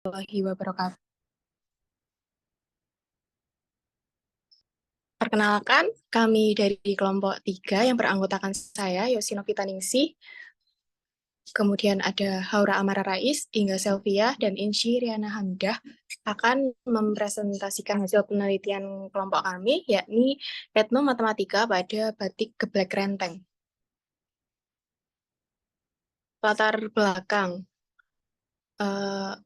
Warahmatullahi wabarakatuh. Perkenalkan, kami dari kelompok 3 yang beranggotakan saya, Yosinofita Ningsih, kemudian ada Haura Amara Rais, Inga Selvia, dan Inci Riana Hamidah akan mempresentasikan hasil penelitian kelompok kami, yakni etnomatematika pada batik geblek renteng. Latar belakang, eh,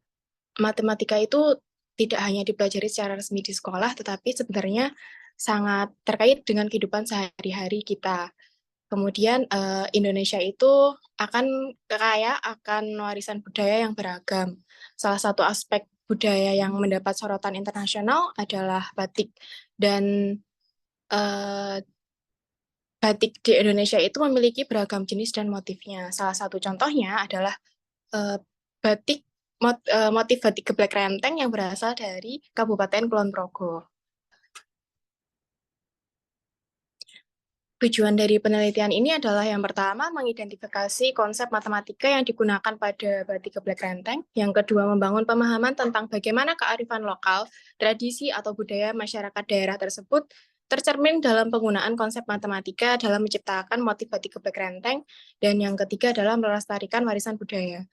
matematika itu tidak hanya dipelajari secara resmi di sekolah, tetapi sebenarnya sangat terkait dengan kehidupan sehari-hari kita. Kemudian Indonesia itu akan kaya akan warisan budaya yang beragam. Salah satu aspek budaya yang mendapat sorotan internasional adalah batik. Dan eh, batik di Indonesia itu memiliki beragam jenis dan motifnya. Salah satu contohnya adalah eh, batik motif batik geblek renteng yang berasal dari Kabupaten Kulon Progo. Tujuan dari penelitian ini adalah yang pertama, mengidentifikasi konsep matematika yang digunakan pada batik geblek renteng. Yang kedua, membangun pemahaman tentang bagaimana kearifan lokal, tradisi, atau budaya masyarakat daerah tersebut tercermin dalam penggunaan konsep matematika dalam menciptakan motif batik geblek renteng. Dan yang ketiga adalah melestarikan warisan budaya.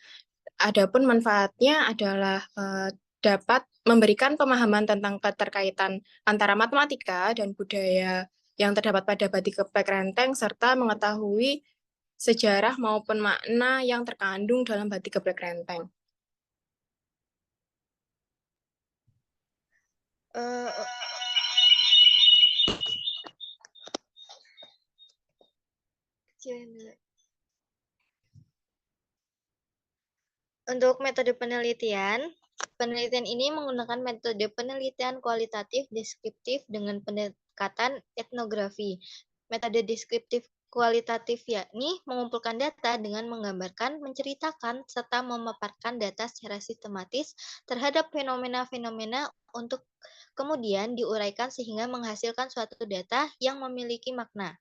Adapun manfaatnya adalah dapat memberikan pemahaman tentang keterkaitan antara matematika dan budaya yang terdapat pada batik geblek renteng serta mengetahui sejarah maupun makna yang terkandung dalam batik geblek renteng. Uh, Untuk metode penelitian ini menggunakan metode penelitian kualitatif deskriptif dengan pendekatan etnografi. Metode deskriptif kualitatif yakni mengumpulkan data dengan menggambarkan, menceritakan, serta memaparkan data secara sistematis terhadap fenomena-fenomena untuk kemudian diuraikan sehingga menghasilkan suatu data yang memiliki makna.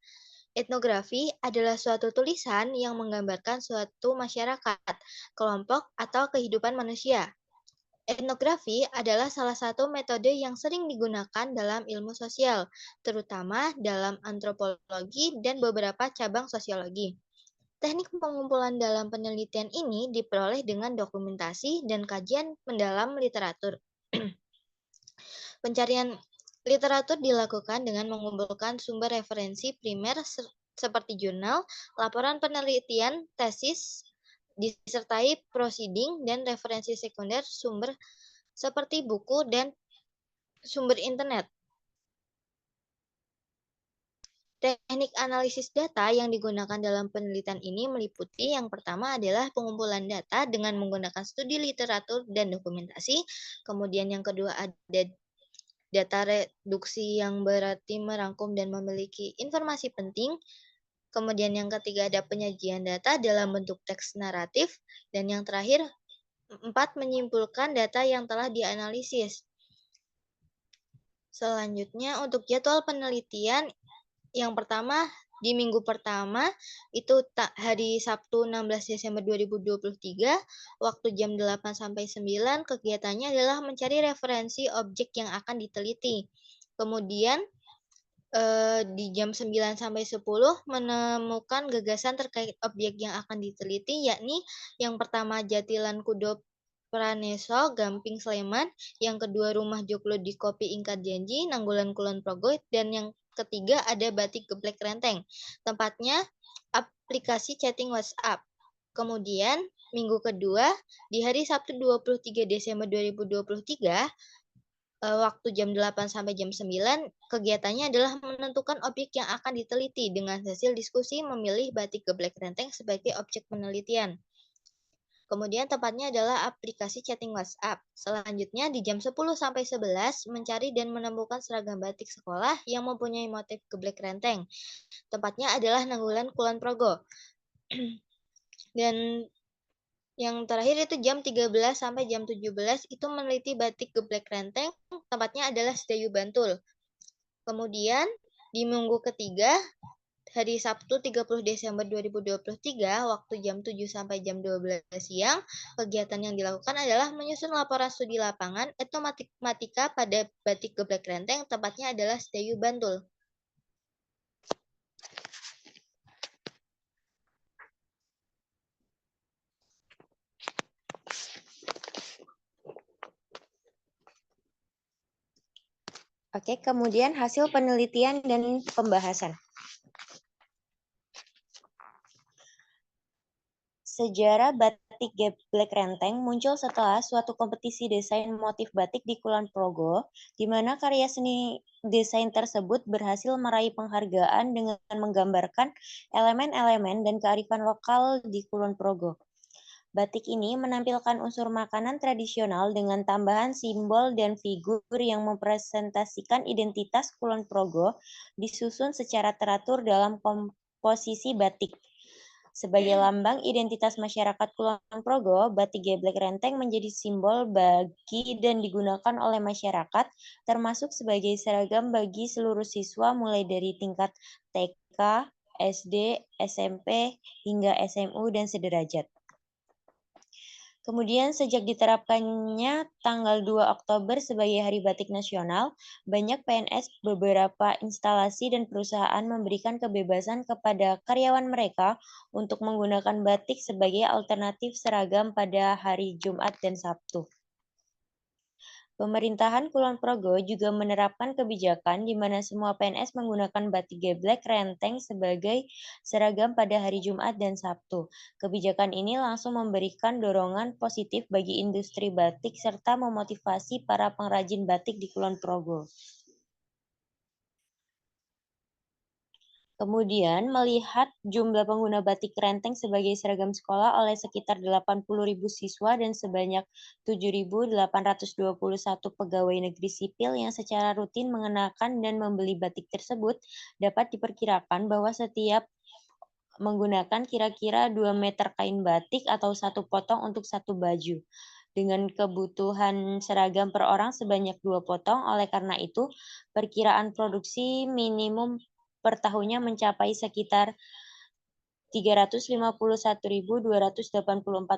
Etnografi adalah suatu tulisan yang menggambarkan suatu masyarakat, kelompok, atau kehidupan manusia. Etnografi adalah salah satu metode yang sering digunakan dalam ilmu sosial, terutama dalam antropologi dan beberapa cabang sosiologi. Teknik pengumpulan dalam penelitian ini diperoleh dengan dokumentasi dan kajian mendalam literatur. Pencarian literatur dilakukan dengan mengumpulkan sumber referensi primer seperti jurnal, laporan penelitian, tesis, disertai proceeding, dan referensi sekunder sumber seperti buku dan sumber internet. Teknik analisis data yang digunakan dalam penelitian ini meliputi yang pertama adalah pengumpulan data dengan menggunakan studi literatur dan dokumentasi. Kemudian yang kedua ada data reduksi yang berarti merangkum dan memiliki informasi penting. Kemudian yang ketiga ada penyajian data dalam bentuk teks naratif. Dan yang terakhir, 4, menyimpulkan data yang telah dianalisis. Selanjutnya untuk jadwal penelitian, yang pertama di minggu pertama itu hari Sabtu 16 Desember 2023, waktu jam 8 sampai 9, kegiatannya adalah mencari referensi objek yang akan diteliti. Kemudian di jam 9 sampai 10 menemukan gagasan terkait objek yang akan diteliti, yakni yang pertama Jatilan Kudo Praneso, Gamping Sleman, yang kedua Rumah Joglo di Kopi Ingkar Janji, Nanggolan Kulon Progo, dan yang ketiga ada Batik Geblek Renteng. Tempatnya aplikasi chatting WhatsApp. Kemudian minggu kedua di hari Sabtu 23 Desember 2023, waktu jam 8 sampai jam 9, kegiatannya adalah menentukan objek yang akan diteliti dengan hasil diskusi memilih batik geblek renteng sebagai objek penelitian. Kemudian tempatnya adalah aplikasi chatting WhatsApp. Selanjutnya di jam 10 sampai 11 mencari dan menemukan seragam batik sekolah yang mempunyai motif geblek renteng. Tempatnya adalah Nanggulan Kulon Progo. Dan yang terakhir itu jam 13 sampai jam 17 itu meneliti batik geblek renteng. Tempatnya adalah Sedayu Bantul. Kemudian di minggu ketiga hari Sabtu 30 Desember 2023 waktu jam 7 sampai jam 12 siang, kegiatan yang dilakukan adalah menyusun laporan studi lapangan etnomatematika pada batik geblek renteng, tempatnya adalah Sedayu, Bantul. Oke, kemudian hasil penelitian dan pembahasan. Sejarah batik geblek renteng muncul setelah suatu kompetisi desain motif batik di Kulon Progo, di mana karya seni desain tersebut berhasil meraih penghargaan dengan menggambarkan elemen-elemen dan kearifan lokal di Kulon Progo. Batik ini menampilkan unsur makanan tradisional dengan tambahan simbol dan figur yang mempresentasikan identitas Kulon Progo, disusun secara teratur dalam komposisi batik. Sebagai lambang identitas masyarakat Kulon Progo, batik geblek renteng menjadi simbol bagi dan digunakan oleh masyarakat, termasuk sebagai seragam bagi seluruh siswa mulai dari tingkat TK, SD, SMP, hingga SMU dan sederajat. Kemudian sejak diterapkannya tanggal 2 Oktober sebagai Hari Batik Nasional, banyak PNS, beberapa instalasi dan perusahaan memberikan kebebasan kepada karyawan mereka untuk menggunakan batik sebagai alternatif seragam pada hari Jumat dan Sabtu. Pemerintahan Kulon Progo juga menerapkan kebijakan di mana semua PNS menggunakan batik geblek renteng sebagai seragam pada hari Jumat dan Sabtu. Kebijakan ini langsung memberikan dorongan positif bagi industri batik serta memotivasi para pengrajin batik di Kulon Progo. Kemudian, melihat jumlah pengguna batik renteng sebagai seragam sekolah oleh sekitar 80.000 siswa dan sebanyak 7.821 pegawai negeri sipil yang secara rutin mengenakan dan membeli batik tersebut, dapat diperkirakan bahwa setiap menggunakan kira-kira 2 meter kain batik atau 1 potong untuk 1 baju. Dengan kebutuhan seragam per orang sebanyak 2 potong, oleh karena itu, perkiraan produksi minimum per tahunnya mencapai sekitar 351.284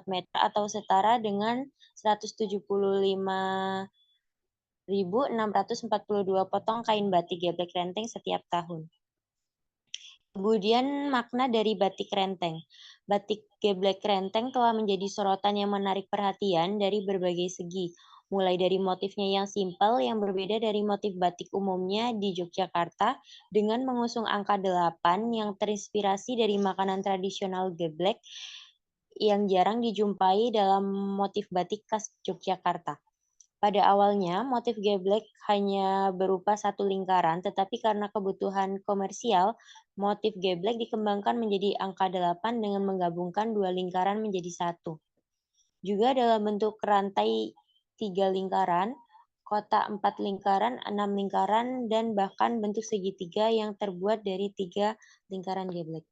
meter atau setara dengan 175.642 potong kain batik geblek renteng setiap tahun. Kemudian makna dari batik renteng. Batik geblek renteng telah menjadi sorotan yang menarik perhatian dari berbagai segi, mulai dari motifnya yang simpel yang berbeda dari motif batik umumnya di Yogyakarta dengan mengusung angka 8 yang terinspirasi dari makanan tradisional geblek yang jarang dijumpai dalam motif batik khas Yogyakarta. Pada awalnya, motif geblek hanya berupa satu lingkaran, tetapi karena kebutuhan komersial, motif geblek dikembangkan menjadi angka 8 dengan menggabungkan 2 lingkaran menjadi satu. Juga dalam bentuk rantai 3 lingkaran, kotak 4 lingkaran, 6 lingkaran, dan bahkan bentuk segitiga yang terbuat dari 3 lingkaran geblek.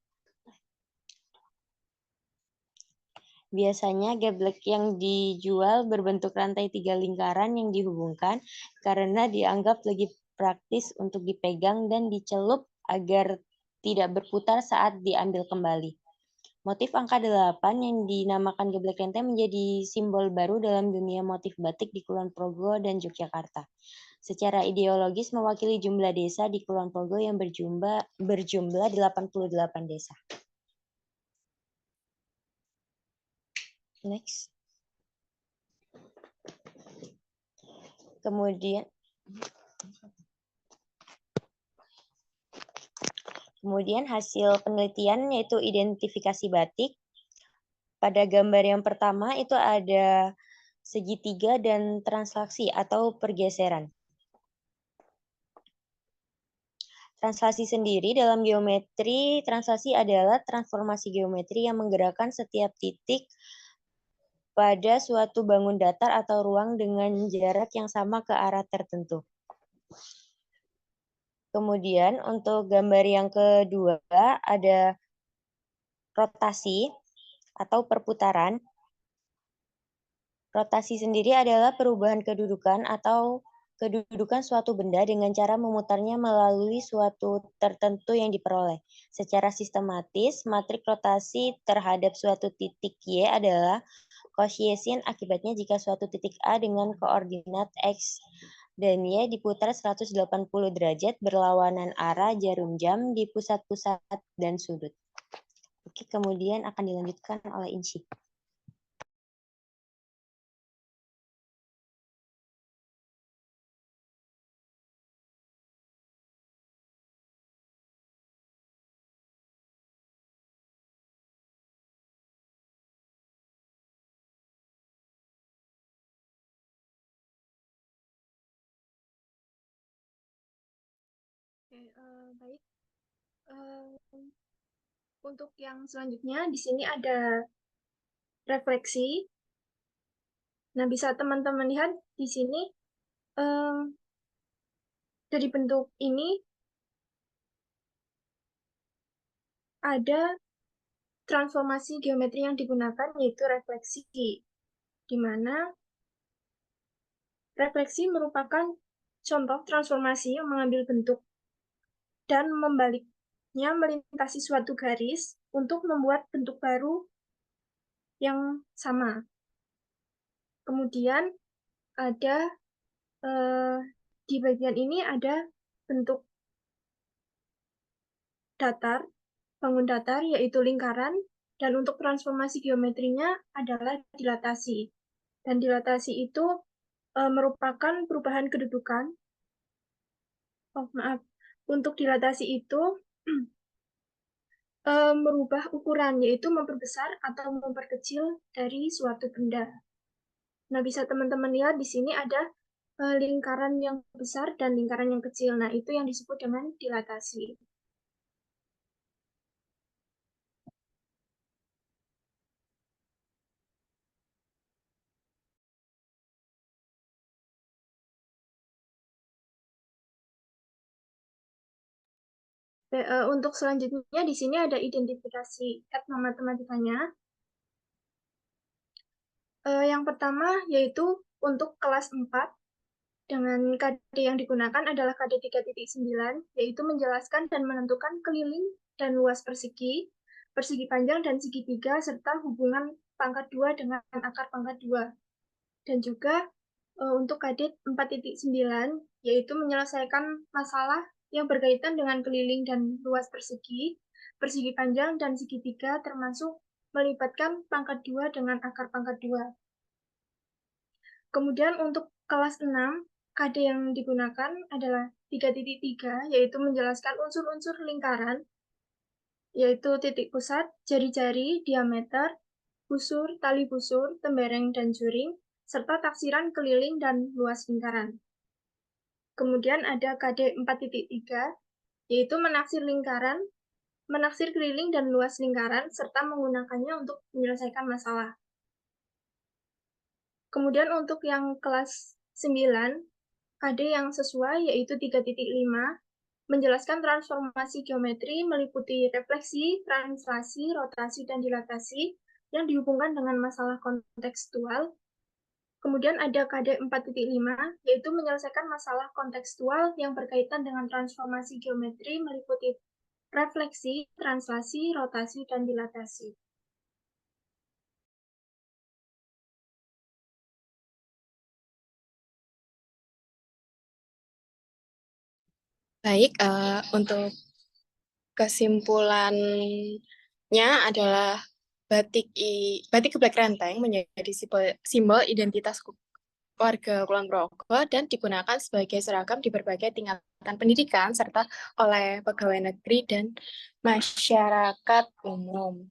Biasanya geblek yang dijual berbentuk rantai 3 lingkaran yang dihubungkan karena dianggap lebih praktis untuk dipegang dan dicelup agar tidak berputar saat diambil kembali. Motif angka 8 yang dinamakan geblek renteng menjadi simbol baru dalam dunia motif batik di Kulon Progo dan Yogyakarta. Secara ideologis mewakili jumlah desa di Kulon Progo yang berjumlah 88 desa. Next. Kemudian hasil penelitian yaitu identifikasi batik. Pada gambar yang pertama itu ada segitiga dan translasi atau pergeseran. Translasi sendiri dalam geometri, translasi adalah transformasi geometri yang menggerakkan setiap titik pada suatu bangun datar atau ruang dengan jarak yang sama ke arah tertentu. Kemudian untuk gambar yang kedua ada rotasi atau perputaran. Rotasi sendiri adalah perubahan kedudukan atau kedudukan suatu benda dengan cara memutarnya melalui suatu tertentu yang diperoleh. Secara sistematis, matrik rotasi terhadap suatu titik Y adalah Cauchy-Sien. Akibatnya, jika suatu titik A dengan koordinat X dan Y diputar 180 derajat berlawanan arah jarum jam di pusat-pusat dan sudut. Oke, kemudian akan dilanjutkan oleh Inci. Oke, baik. Untuk yang selanjutnya, di sini ada refleksi. Nah, bisa teman-teman lihat di sini dari bentuk ini ada transformasi geometri yang digunakan, yaitu refleksi, di mana refleksi merupakan contoh transformasi yang mengambil bentuk dan membaliknya melintasi suatu garis untuk membuat bentuk baru yang sama. Kemudian ada di bagian ini ada bentuk datar, bangun datar, yaitu lingkaran, dan untuk transformasi geometrinya adalah dilatasi. Dan dilatasi itu merupakan perubahan kedudukan. Oh, maaf. Untuk dilatasi itu merubah ukuran, yaitu memperbesar atau memperkecil dari suatu benda. Nah, bisa teman-teman lihat di sini ada lingkaran yang besar dan lingkaran yang kecil. Nah, itu yang disebut dengan dilatasi. Untuk selanjutnya di sini ada identifikasi etnomatematikanya. Yang pertama yaitu untuk kelas 4 dengan KD yang digunakan adalah KD 3.9, yaitu menjelaskan dan menentukan keliling dan luas persegi, persegi panjang dan segitiga, serta hubungan pangkat 2 dengan akar pangkat 2. Dan juga untuk KD 4.9, yaitu menyelesaikan masalah yang berkaitan dengan keliling dan luas persegi, persegi panjang dan segitiga, termasuk melibatkan pangkat 2 dengan akar pangkat 2. Kemudian untuk kelas 6, KD yang digunakan adalah 3.3, yaitu menjelaskan unsur-unsur lingkaran, yaitu titik pusat, jari-jari, diameter, busur, tali busur, tembereng, dan juring, serta taksiran keliling dan luas lingkaran. Kemudian ada KD 4.3, yaitu menaksir lingkaran, menaksir keliling dan luas lingkaran, serta menggunakannya untuk menyelesaikan masalah. Kemudian untuk yang kelas 9, KD yang sesuai yaitu 3.5, menjelaskan transformasi geometri meliputi refleksi, translasi, rotasi, dan dilatasi yang dihubungkan dengan masalah kontekstual. Kemudian ada KD 4.5, yaitu menyelesaikan masalah kontekstual yang berkaitan dengan transformasi geometri meliputi refleksi, translasi, rotasi, dan dilatasi. Baik, untuk kesimpulannya adalah batik geblek renteng menjadi simbol identitas warga Kulon Progo dan digunakan sebagai seragam di berbagai tingkatan pendidikan serta oleh pegawai negeri dan masyarakat umum.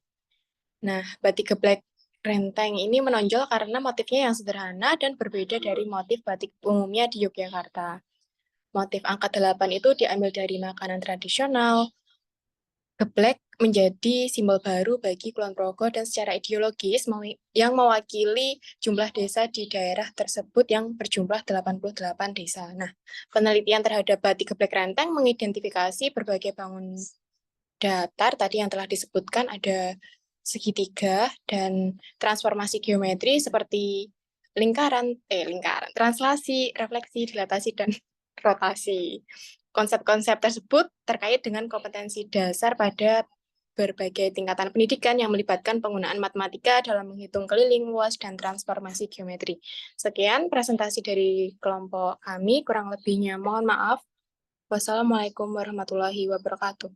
Nah, batik geblek renteng ini menonjol karena motifnya yang sederhana dan berbeda dari motif batik umumnya di Yogyakarta. Motif angka 8 itu diambil dari makanan tradisional. Geblek menjadi simbol baru bagi Kulon Progo dan secara ideologis yang mewakili jumlah desa di daerah tersebut yang berjumlah 88 desa. Nah, penelitian terhadap batik geblek renteng mengidentifikasi berbagai bangun datar tadi yang telah disebutkan, ada segitiga dan transformasi geometri seperti lingkaran, translasi, refleksi, dilatasi, dan rotasi. Konsep-konsep tersebut terkait dengan kompetensi dasar pada berbagai tingkatan pendidikan yang melibatkan penggunaan matematika dalam menghitung keliling luas dan transformasi geometri. Sekian presentasi dari kelompok kami, kurang lebihnya mohon maaf. Wassalamualaikum warahmatullahi wabarakatuh.